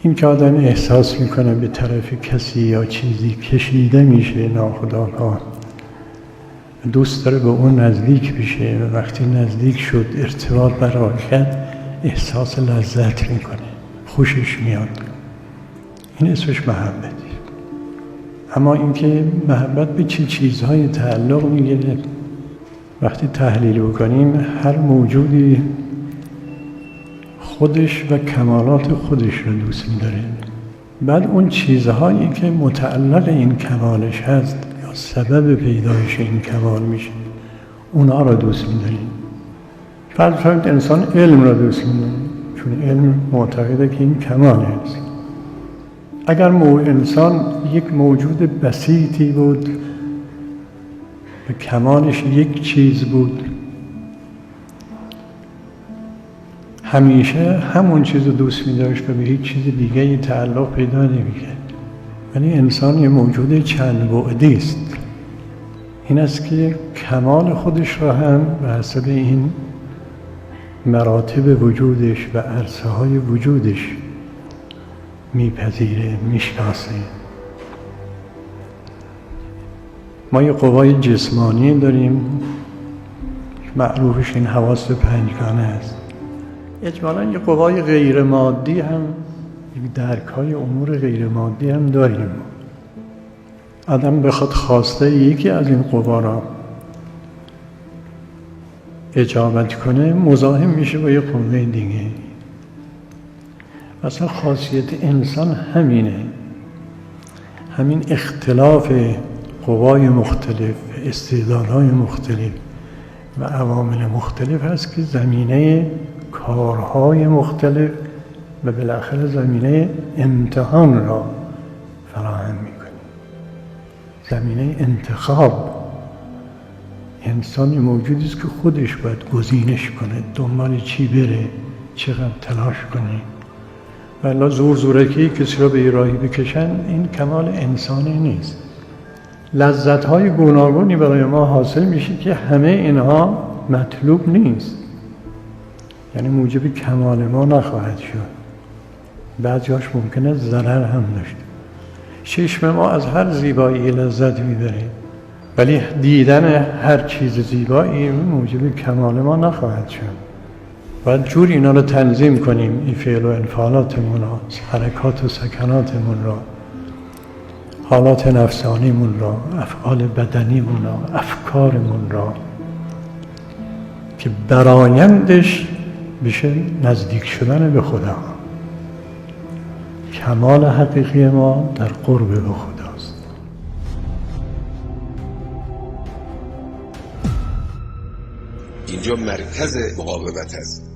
این که آدم احساس میکنه به طرف کسی یا چیزی کشیده میشه ناخودآگاه، دوست داره به اون نزدیک بشه و وقتی نزدیک شد ارتباط برقرار کرد احساس لذت میکنه، خوشش میاد. این اسمش محبته. اما اینکه محبت به چه چیزهای تعلق میگیره، وقتی تحلیل بکنیم هر موجودی خودش و کمالات خودش رو دوست می‌داره. بعد اون چیزهایی که متعلق این کمالش هست یا سبب پیدایش این کمال میشه، اونا رو دوست می‌داریم. فرض انسان علم رو دوست می‌داره چون علم معتقده که این کمال است. اگر انسان یک موجود بسیطی بود و کمالش یک چیز بود، همیشه همون چیز رو دوست می‌داشت و به هیچ چیز دیگه تعلق پیدا نمی‌کرد. ولی انسان یه موجود چند بعدی است. این است که کمال خودش را هم به حسب این مراتب وجودش و عرصه‌های وجودش میپذیره، میشناسه. ما یه قوای جسمانی داریم معروفش این حواس پنجگانه است. اجمالاً یه قوای غیر مادی هم، یک درک‌های امور غیر مادی هم داریم. آدم بخواد خواسته یکی از این قوا را اجابت کنه مزاحم میشه با یه قوه دیگه. اصلا خاصیت انسان همینه، همین اختلاف قوای مختلف، استعدادهای مختلف و عوامل مختلف هست که زمینه کارهای مختلف و بالاخره زمینه امتحان را فراهم میکنه. زمینه انتخاب. انسان موجودی است که خودش باید گزینش کنه، دنبال چی بره، چقدر تلاش کنه. ولی زورکی کسی را به راهی بکشن، این کمال انسانی نیست. لذت‌های گوناگونی برای ما حاصل میشه که همه اینها مطلوب نیست، یعنی موجب کمال ما نخواهد شد. بعضی‌هاش ممکنه ضرر هم داشته. چشم ما از هر زیبایی لذت میبره، ولی دیدن هر چیز زیبایی موجب کمال ما نخواهد شد. باید جور اینا رو تنظیم کنیم، این فعل و انفعالاتمون را، حرکات و سکناتمون را، حالات نفسانیمون را، افعال بدنیمون را، افکارمون را، که برآیندش بشه نزدیک شدن به خدا. کمال حقیقی ما در قرب به خداست. اینجا مرکز مقاومت است.